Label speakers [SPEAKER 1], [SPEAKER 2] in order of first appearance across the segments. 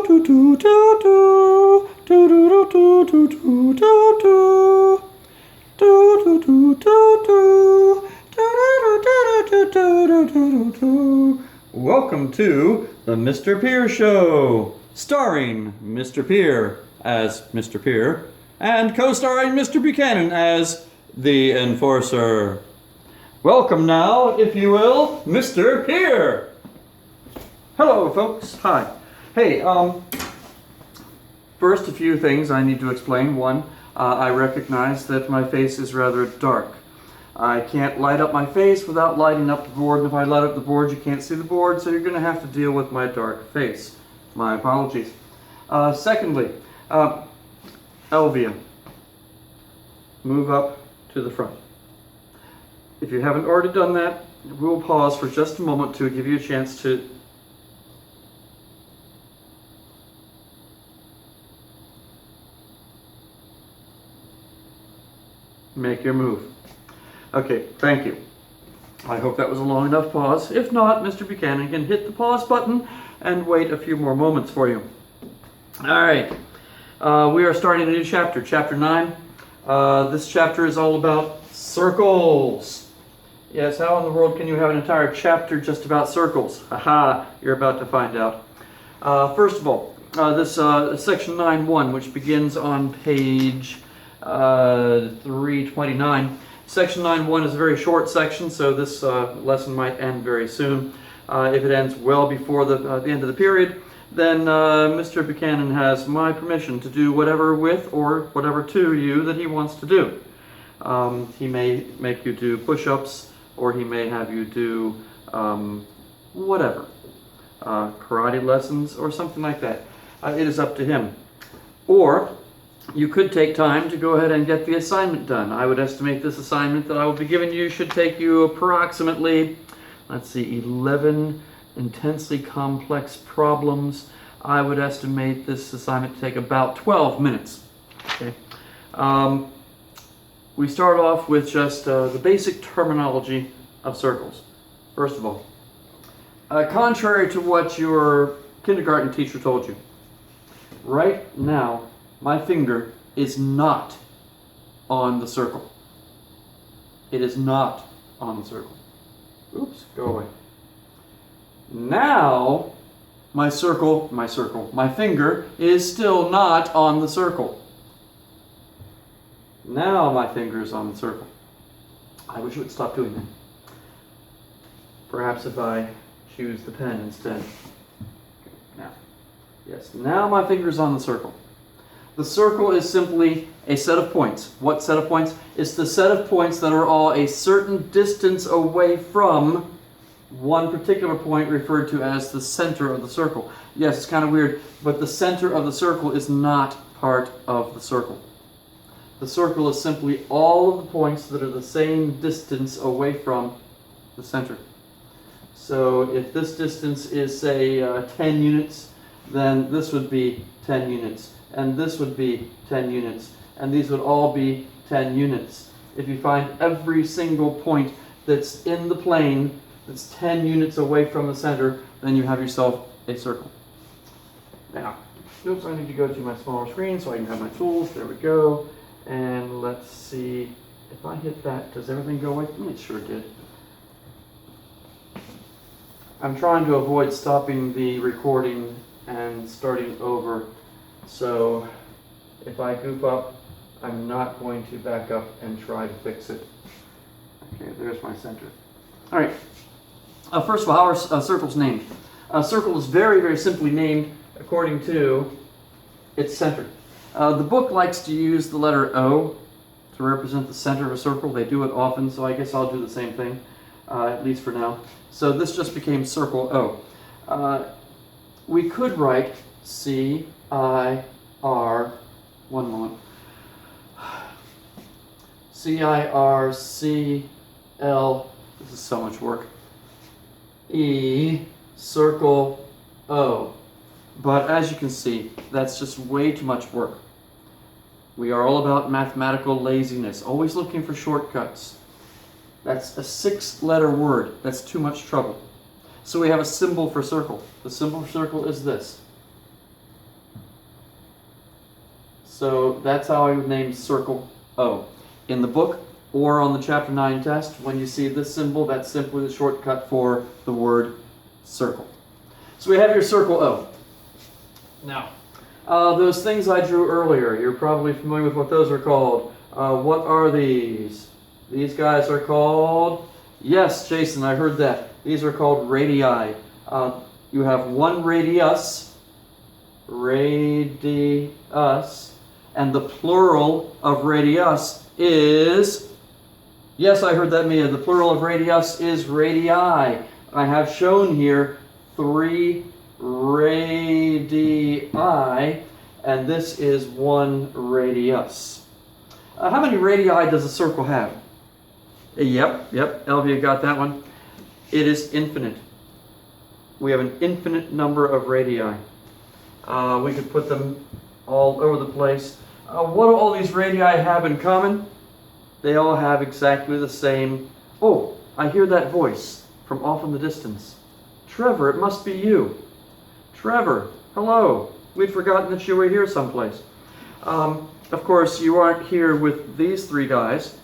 [SPEAKER 1] Welcome to the Mr. Pier Show, starring Mr. Pier as Mr. Pier and co-starring Mr. Buchanan as the Enforcer. Welcome now, if you will, Mr. Pier. Hello, folks. Hi. Hey, first a few things I need to explain. One, I recognize that my face is rather dark. I can't light up my face without lighting up the board, and if I light up the board, you can't see the board, so you're going to have to deal with my dark face. My apologies. Secondly, Elvia, move up to the front. If you haven't already done that, we'll pause for just a moment to give you a chance to make your move. Okay, thank you. I hope that was a long enough pause. If not, Mr. Buchanan can hit the pause button and wait a few more moments for you. All right, we are starting a new chapter, chapter 9. This chapter is all about circles. Yes, how in the world can you have an entire chapter just about circles? Aha, you're about to find out. First of all, this section 9.1, which begins on page 329. Section 9.1 is a very short section, so this lesson might end very soon. If it ends well before the end of the period, then Mr. Buchanan has my permission to do whatever with or whatever to you that he wants to do. He may make you do push-ups, or he may have you do whatever. Karate lessons or something like that. It is up to him. Or you could take time to go ahead and get the assignment done. I would estimate this assignment that I will be giving you should take you approximately, let's see, 11 intensely complex problems. I would estimate this assignment to take about 12 minutes. Okay. We start off with just the basic terminology of circles. First of all, contrary to what your kindergarten teacher told you, right now, my finger is not on the circle. It is not on the circle. Oops, go away. Now, my finger is still not on the circle. Now my finger is on the circle. I wish it would stop doing that. Perhaps if I choose the pen instead. Now, yes, now my finger's on the circle. The circle is simply a set of points. What set of points? It's the set of points that are all a certain distance away from one particular point referred to as the center of the circle. Yes, it's kind of weird, but the center of the circle is not part of the circle. The circle is simply all of the points that are the same distance away from the center. So if this distance is, say, 10 units, then this would be 10 units. And this would be 10 units, and these would all be 10 units. If you find every single point that's in the plane that's 10 units away from the center, then you have yourself a circle. Now, oops, I need to go to my smaller screen so I can have my tools. There we go. And let's see, if I hit that, does everything go away? It sure did. I'm trying to avoid stopping the recording and starting over. So if I goof up, I'm not going to back up and try to fix it. Okay, there's my center. All right. First of all, how are circles named? A circle is very, very simply named according to its center. The book likes to use the letter O to represent the center of a circle. They do it often, so I guess I'll do the same thing, at least for now. So this just became circle O. We could write C-I-R, one moment, C-I-R-C-L, this is so much work, E, circle O. But as you can see, that's just way too much work. We are all about mathematical laziness, always looking for shortcuts. That's a 6-letter word. That's too much trouble. So we have a symbol for circle. The symbol for circle is this. So that's how I would name circle O. In the book or on the Chapter 9 test, when you see this symbol, that's simply the shortcut for the word circle. So we have your circle O. Now, those things I drew earlier, you're probably familiar with what those are called. What are these? These guys are called, yes, Jason, I heard that. These are called radii. You have one radius, and the plural of radius is, yes, I heard that, Mia. The plural of radius is radii. I have shown here 3 radii, and this is 1 radius. How many radii does a circle have? Yep, Elvia got that one. It is infinite. We have an infinite number of radii. We could put them all over the place. What do all these radii have in common? They all have exactly the same. Oh, I hear that voice from off in the distance. Trevor, it must be you. Trevor, hello. We'd forgotten that you were here someplace. Of course, you aren't here with these 3 guys,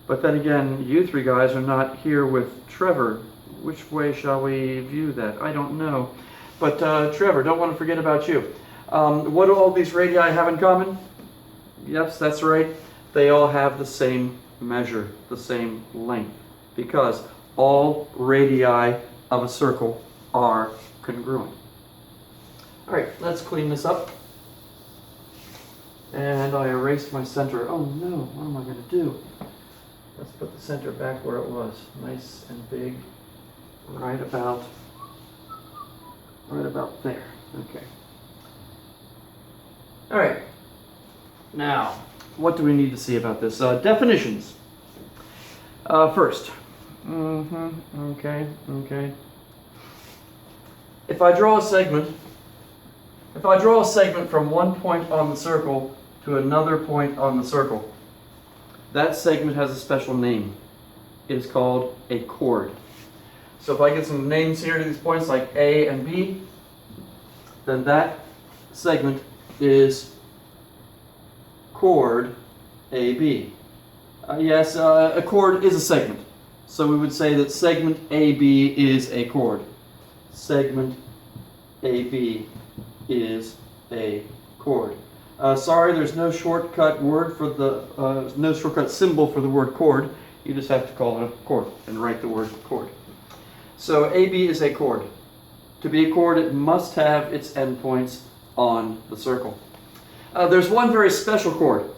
[SPEAKER 1] but then again, you 3 guys are not here with Trevor. Which way shall we view that? I don't know. But Trevor, don't want to forget about you. What do all these radii have in common? Yes, that's right. They all have the same measure, the same length, because all radii of a circle are congruent. All right, let's clean this up. And I erased my center. Oh no, what am I going to do? Let's put the center back where it was. Nice and big. Right about there. Okay. All right. Now, what do we need to see about this? Definitions. First. Okay. If I draw a segment from one point on the circle to another point on the circle, that segment has a special name. It is called a chord. So if I get some names here to these points like A and B, then that segment is chord AB. Yes, a chord is a segment. So we would say that segment AB is a chord. Segment AB is a chord. Sorry, there's no shortcut word for the no shortcut symbol for the word chord. You just have to call it a chord and write the word chord. So AB is a chord. To be a chord, it must have its endpoints on the circle. There's one very special chord.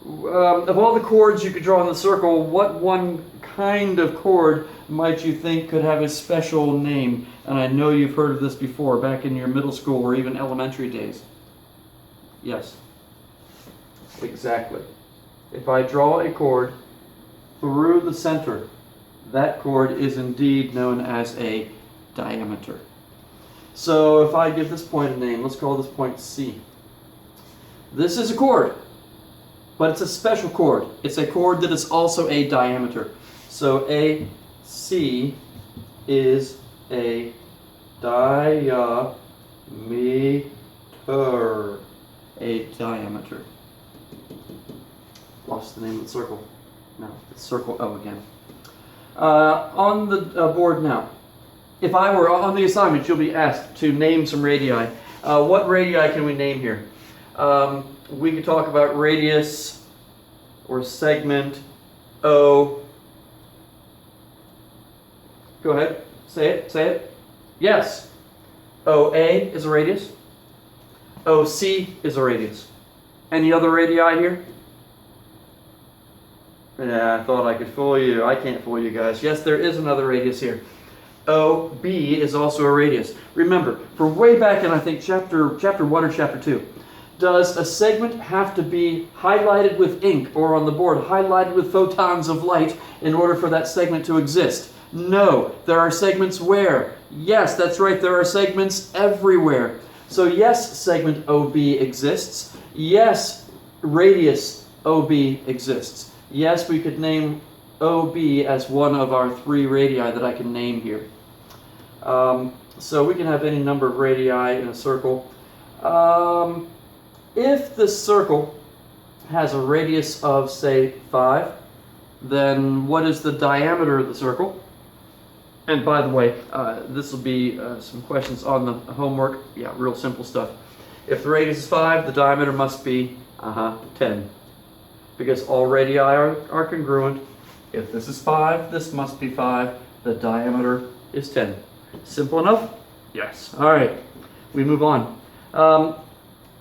[SPEAKER 1] Of all the chords you could draw in the circle, what one kind of chord might you think could have a special name? And I know you've heard of this before, back in your middle school or even elementary days. Yes, exactly. If I draw a chord through the center, that chord is indeed known as a diameter. So if I give this point a name, let's call this point C. This is a chord, but it's a special chord. It's a chord that is also a diameter. So AC is a diameter. A diameter. Lost the name of the circle. No, it's circle O again. On the board now, if I were on the assignment, you'll be asked to name some radii. What radii can we name here? We could talk about radius or segment O. Go ahead, say it. Yes. OA is a radius. OC is a radius. Any other radii here? Yeah, I thought I could fool you. I can't fool you guys. Yes, there is another radius here. OB is also a radius. Remember, for way back in, I think, chapter 1 or chapter 2, does a segment have to be highlighted with ink or on the board, highlighted with photons of light in order for that segment to exist? No. There are segments where? Yes, that's right, there are segments everywhere. So yes, segment OB exists. Yes, radius OB exists. Yes, we could name OB as one of our 3 radii that I can name here. So we can have any number of radii in a circle. if this circle has a radius of, say, 5, then what is the diameter of the circle? And by the way, this will be some questions on the homework. Yeah, real simple stuff. If the radius is 5, the diameter must be 10. Because all radii are congruent. If this is 5, this must be 5. The diameter is 10. Simple enough? Yes. All right, we move on.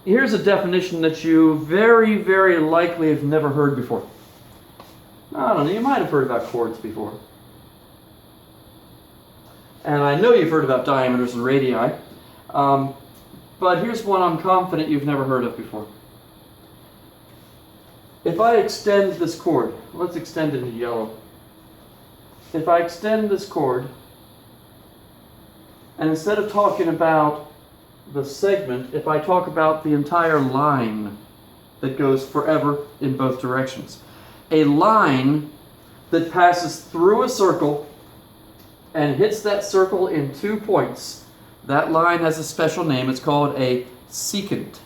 [SPEAKER 1] Here's a definition that you very, very likely have never heard before. I don't know, you might have heard about chords before. And I know you've heard about diameters and radii. But here's one I'm confident you've never heard of before. If I extend this chord, let's extend it in yellow. If I extend this chord, and instead of talking about the segment, if I talk about the entire line that goes forever in both directions, a line that passes through a circle and hits that circle in 2 points, that line has a special name. It's called a secant.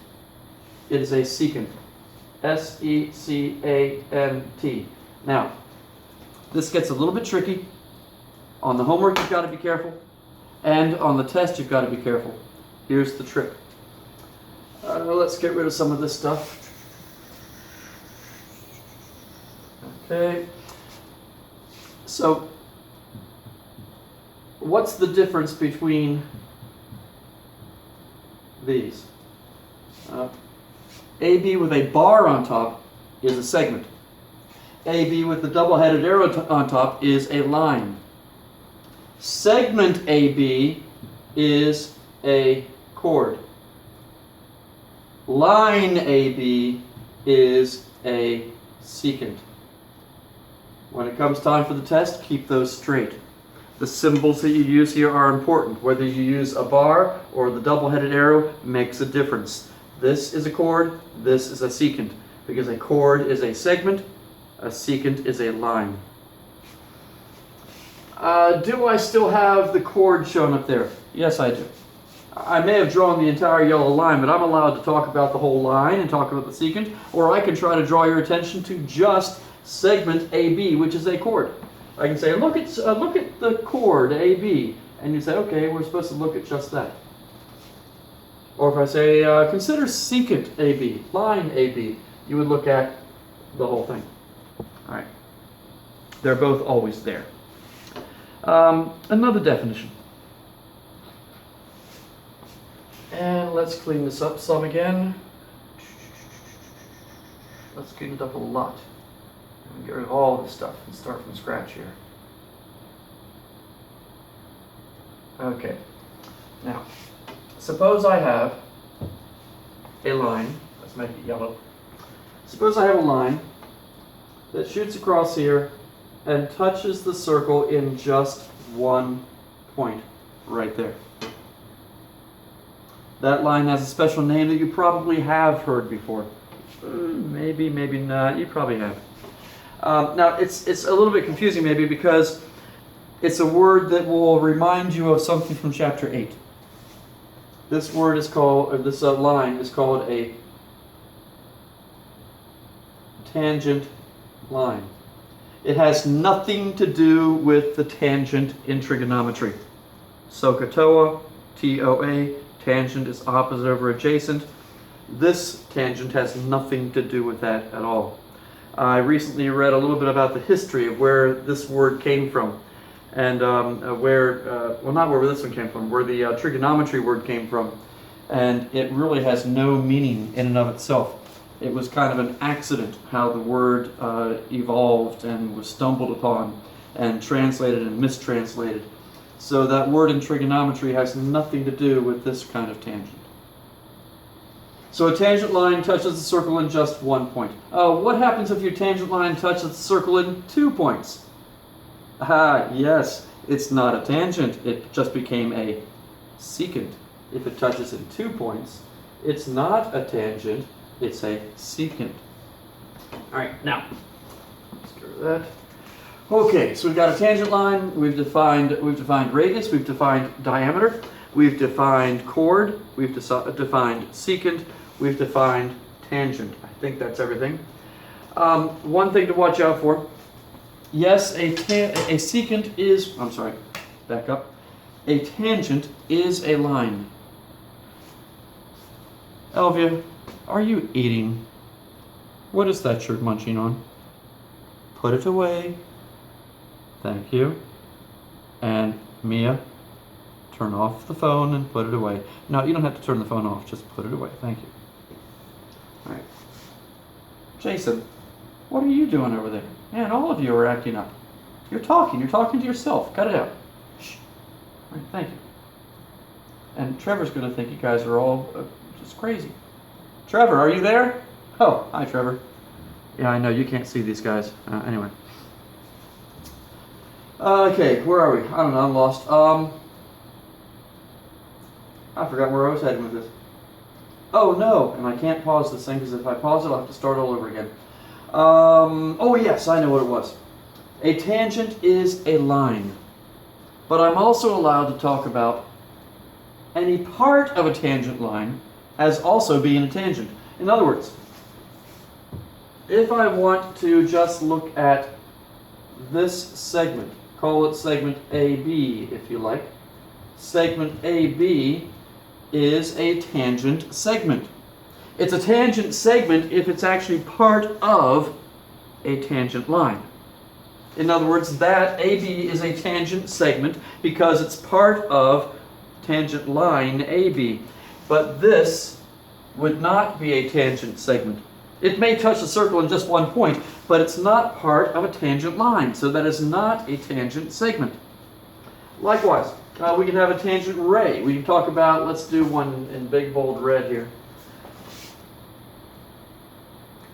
[SPEAKER 1] It is a secant. S-E-C-A-N-T. Now, this gets a little bit tricky. On the homework, you've got to be careful. And on the test, you've got to be careful. Here's the trick. Let's get rid of some of this stuff. Okay. So, what's the difference between these? AB with a bar on top is a segment. AB with the double-headed arrow on top is a line. Segment AB is a chord. Line AB is a secant. When it comes time for the test, keep those straight. The symbols that you use here are important. Whether you use a bar or the double-headed arrow makes a difference. This is a chord, this is a secant, because a chord is a segment, a secant is a line. Do I still have the chord shown up there? Yes, I do. I may have drawn the entire yellow line, but I'm allowed to talk about the whole line and talk about the secant, or I can try to draw your attention to just segment AB, which is a chord. I can say, look at the chord AB, and you say, okay, we're supposed to look at just that. Or if I say, consider secant AB, line AB, you would look at the whole thing. All right. They're both always there. Another definition. And let's clean this up some again. Let's clean it up a lot. And get rid of all this stuff and start from scratch here. Okay. Now, suppose I have a line. Let's make it yellow. Suppose I have a line that shoots across here and touches the circle in just 1 point right there. That line has a special name that you probably have heard before. Maybe, maybe not. You probably have. Now, it's a little bit confusing maybe because it's a word that will remind you of something from chapter 8. This word is called, or this line is called a tangent line. It has nothing to do with the tangent in trigonometry. SOHCAHTOA, TOA, tangent is opposite over adjacent. This tangent has nothing to do with that at all. I recently read a little bit about the history of where this word came from. And well, not where this one came from, where the trigonometry word came from. And it really has no meaning in and of itself. It was kind of an accident how the word evolved and was stumbled upon and translated and mistranslated. So that word in trigonometry has nothing to do with this kind of tangent. So a tangent line touches the circle in just 1 point. What happens if your tangent line touches the circle in 2 points? Yes, it's not a tangent. It just became a secant. If it touches in 2 points, it's not a tangent, it's a secant. All right, now, let's get rid of that. Okay, so we've got a tangent line, we've defined radius, we've defined diameter, we've defined chord, we've defined secant, we've defined tangent. I think that's everything. One thing to watch out for. Yes, a secant is, I'm sorry, back up. A tangent is a line. Elvia, are you eating? What is that you're munching on? Put it away. Thank you. And Mia, turn off the phone and put it away. No, you don't have to turn the phone off, just put it away. Thank you. All right. Jason, what are you doing over there? Man, all of you are acting up. You're talking to yourself. Cut it out. Shh. All right, thank you. And Trevor's going to think you guys are all just crazy. Trevor, are you there? Oh, hi, Trevor. Yeah, I know, you can't see these guys. Anyway. Okay, where are we? I don't know, I'm lost. I forgot where I was heading with this. Oh, no, and I can't pause this thing, because if I pause it, I'll have to start all over again. Oh, yes, I know what it was. A tangent is a line. But I'm also allowed to talk about any part of a tangent line as also being a tangent. In other words, if I want to just look at this segment, call it segment AB if you like. Segment AB is a tangent segment. It's a tangent segment if it's actually part of a tangent line. In other words, that AB is a tangent segment because it's part of tangent line AB. But this would not be a tangent segment. It may touch the circle in just one point, but it's not part of a tangent line, so that is not a tangent segment. Likewise, we can have a tangent ray. We can talk about, let's do one in big bold red here.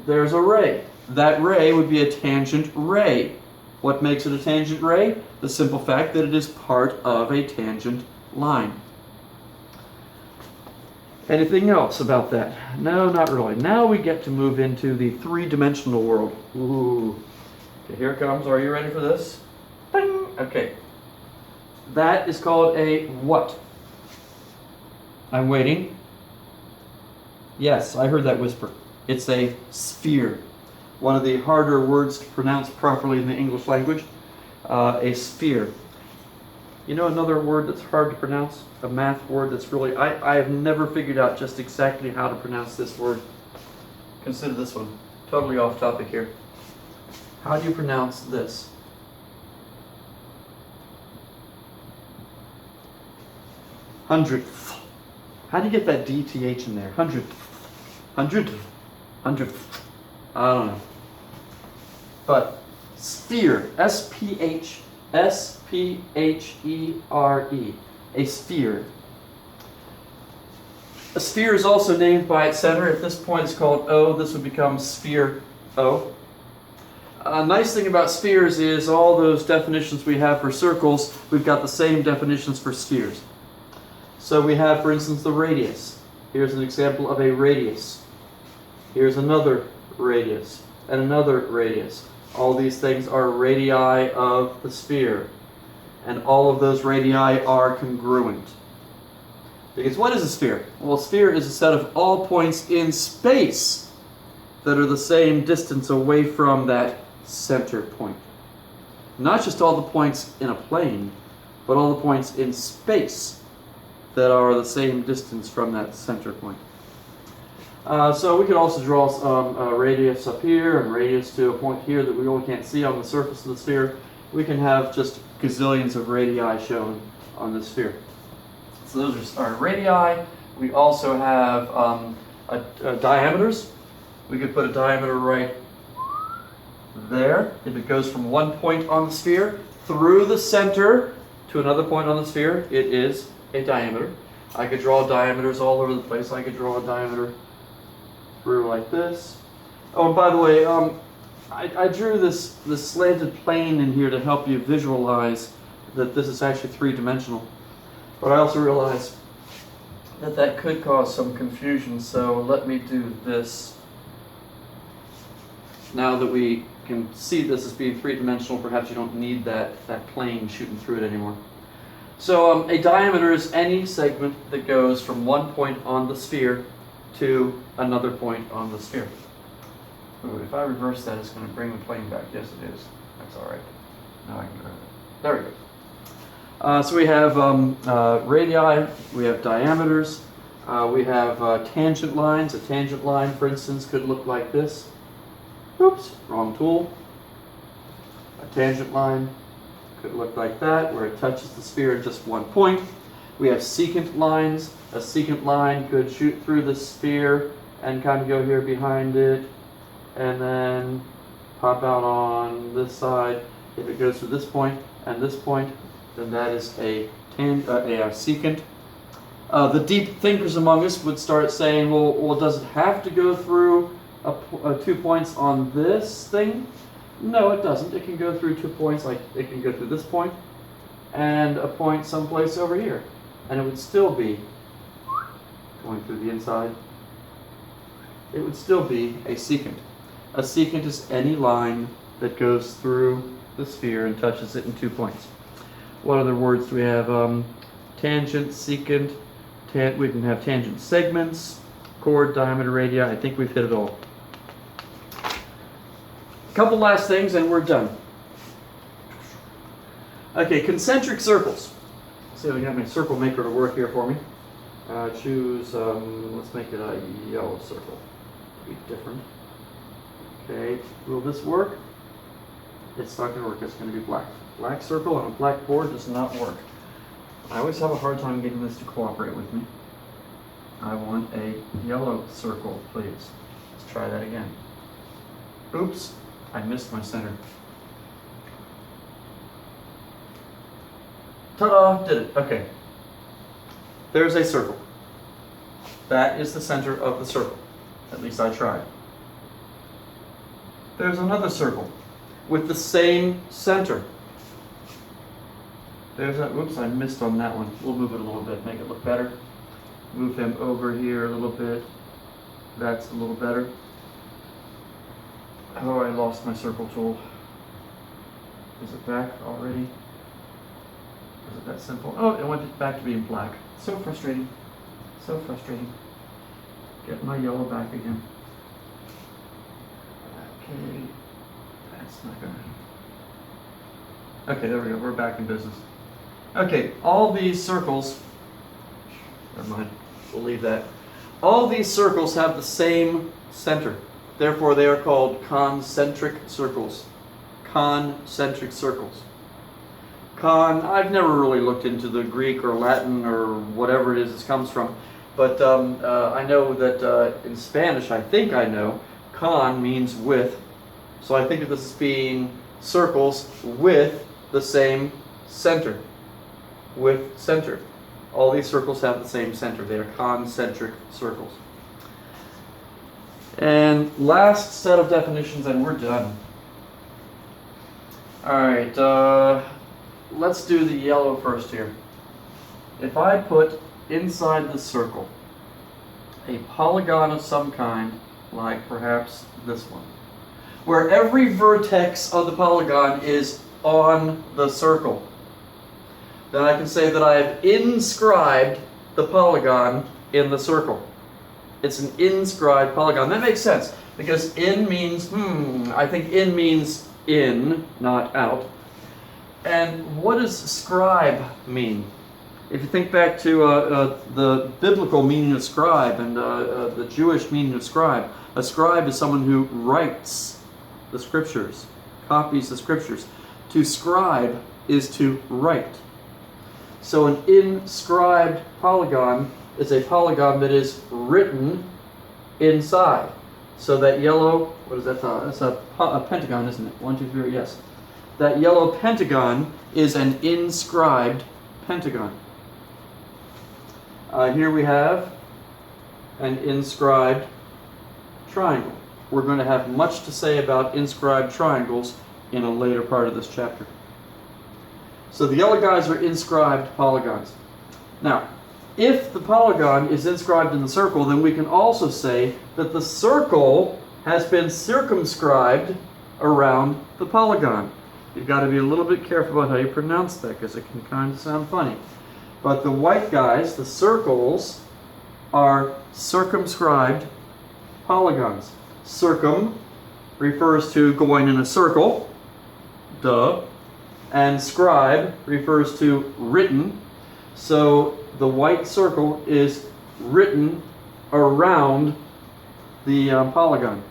[SPEAKER 1] There's a ray. That ray would be a tangent ray. What makes it a tangent ray? The simple fact that it is part of a tangent line. Anything else about that? No, not really. Now we get to move into the three-dimensional world. Ooh. Okay, here it comes. Are you ready for this? Bing. Okay. That is called a what? I'm waiting. Yes, I heard that whisper. It's a sphere. One of the harder words to pronounce properly in the English language. A sphere. You know another word that's hard to pronounce? A math word that's really... I have never figured out just exactly how to pronounce this word. Consider this one. Totally off topic here. How do you pronounce this? Hundredth. How do you get that DTH in there? Hundredth. Hundredth. Hundredth. I don't know. But sphere. S-P-H-E-R-E. A sphere. A sphere is also named by its center. If this point is called O, this would become sphere O. A nice thing about spheres is all those definitions we have for circles, we've got the same definitions for spheres. So we have, for instance, the radius. Here's an example of a radius. Here's another radius, and another radius. All these things are radii of the sphere. And all of those radii are congruent. Because what is a sphere? Well, a sphere is a set of all points in space that are the same distance away from that center point. Not just all the points in a plane, but all the points in space that are the same distance from that center point. So we could also draw some radius up here and radius to a point here that we really can't see on the surface of the sphere. We can have just gazillions of radii shown on the sphere. So those are our radii. We also have diameters. We could put a diameter right there. If it goes from one point on the sphere through the center to another point on the sphere, it is a diameter. I could draw diameters all over the place. I could draw a diameter through like this. Oh, and by the way, I drew this slanted plane in here to help you visualize that this is actually three-dimensional. But I also realize that that could cause some confusion, so let me do this. Now that we can see this as being three-dimensional, perhaps you don't need that plane shooting through it anymore. So a diameter is any segment that goes from one point on the sphere to another point on the sphere. Ooh, if I reverse that, it's going to bring the plane back. Yes, it is. That's all right. Now I can grab it. There we go. So we have radii, we have diameters, we have tangent lines. A tangent line, for instance, could look like this. Oops, wrong tool. A tangent line could look like that, where it touches the sphere at just one point. We have secant lines. A secant line could shoot through the sphere and kind of go here behind it, and then pop out on this side. If it goes through this point and this point, then that is a secant. The deep thinkers among us would start saying, well, does it have to go through 2 points on this thing? No, it doesn't. It can go through 2 points, like it can go through this point and a point someplace over here, and it would still be going through the inside. It would still be a secant. A secant is any line that goes through the sphere and touches it in 2 points. What other words do we have? Tangent, secant, we can have tangent segments, chord, diameter, radii. I think we've hit it all. A couple last things and we're done. Okay, concentric circles. See if I got my circle maker to work here for me. Choose, let's make it a yellow circle. Be different. Okay, will this work? It's not going to work. It's going to be black. Black circle on a black board does not work. I always have a hard time getting this to cooperate with me. I want a yellow circle, please. Let's try that again. Oops, I missed my center. Ta-da, did it. Okay. There's a circle. That is the center of the circle. At least I tried. There's another circle with the same center. There's that. Whoops, I missed on that one. We'll move it a little bit, make it look better. Move him over here a little bit. That's a little better. Oh, I lost my circle tool. Is it back already? Is it that simple? Oh, it went back to being black. So frustrating. So frustrating. Get my yellow back again. Okay. That's not gonna... Okay, there we go. We're back in business. Okay, all these circles... Never mind. We'll leave that. All these circles have the same center. Therefore, they are called concentric circles. Concentric circles. I've never really looked into the Greek or Latin or whatever it is this comes from, but I know that in Spanish, I think I know, con means with. So I think of this as being circles with the same center. With center. All these circles have the same center. They are concentric circles. And last set of definitions and we're done. Alright, let's do the yellow first here. If I put inside the circle a polygon of some kind, like perhaps this one, where every vertex of the polygon is on the circle, then I can say that I have inscribed the polygon in the circle. It's an inscribed polygon. That makes sense, because in means, I think in means in, not out. And what does scribe mean? If you think back to the biblical meaning of scribe and the Jewish meaning of scribe, a scribe is someone who writes the scriptures, copies the scriptures. To scribe is to write. So an inscribed polygon is a polygon that is written inside. So that yellow, what is that? That's a pentagon, isn't it? 1, 2, 3, yes. That yellow pentagon is an inscribed pentagon. Here we have an inscribed triangle. We're going to have much to say about inscribed triangles in a later part of this chapter. So the yellow guys are inscribed polygons. Now, if the polygon is inscribed in the circle, then we can also say that the circle has been circumscribed around the polygon. You've got to be a little bit careful about how you pronounce that, because it can kind of sound funny. But the white guys, the circles, are circumscribed polygons. Circum refers to going in a circle, duh, and scribe refers to written. So the white circle is written around the polygon.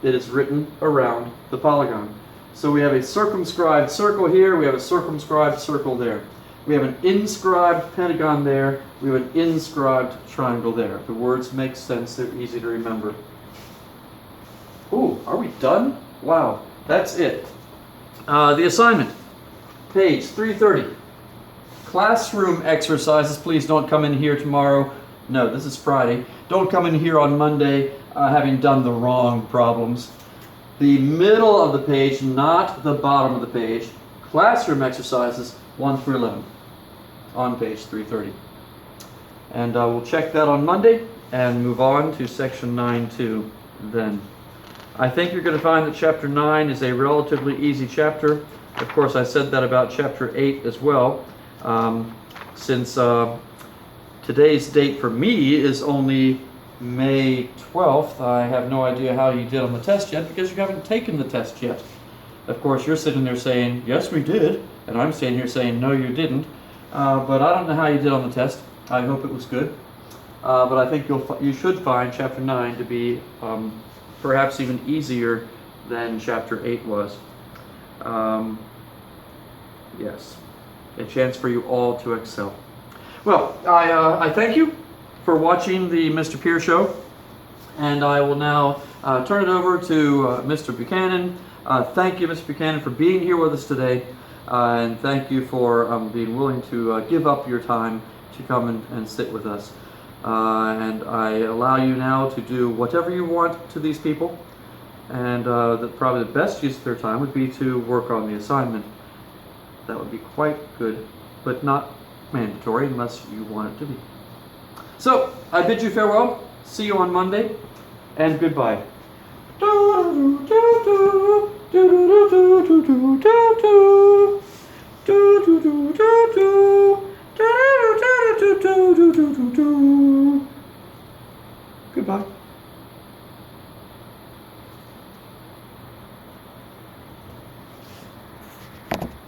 [SPEAKER 1] It is written around the polygon. So we have a circumscribed circle here, we have a circumscribed circle there. We have an inscribed pentagon there, we have an inscribed triangle there. The words make sense, they're easy to remember. Ooh, are we done? Wow, that's it. The assignment, page 330. Classroom exercises. Please don't come in here tomorrow. No, this is Friday. Don't come in here on Monday having done the wrong problems. The middle of the page, not the bottom of the page. Classroom exercises 1 through 11 on page 330. And we'll check that on Monday and move on to section 9-2 then. I think you're going to find that chapter 9 is a relatively easy chapter. Of course, I said that about chapter 8 as well. Since today's date for me is only May 12th, I have no idea how you did on the test yet because you haven't taken the test yet. Of course, you're sitting there saying, yes, we did, and I'm sitting here saying, no, you didn't. But I don't know how you did on the test. I hope it was good. But I think you should find chapter 9 to be perhaps even easier than chapter 8 was. Yes, a chance for you all to excel. Well, I thank you for watching the Mr. Pierce Show, and I will now turn it over to Mr. Buchanan. Thank you, Mr. Buchanan, for being here with us today, and thank you for being willing to give up your time to come and sit with us. And I allow you now to do whatever you want to these people, and probably the best use of their time would be to work on the assignment. That would be quite good, but not mandatory unless you want it to be. So, I bid you farewell, see you on Monday, and goodbye. Goodbye.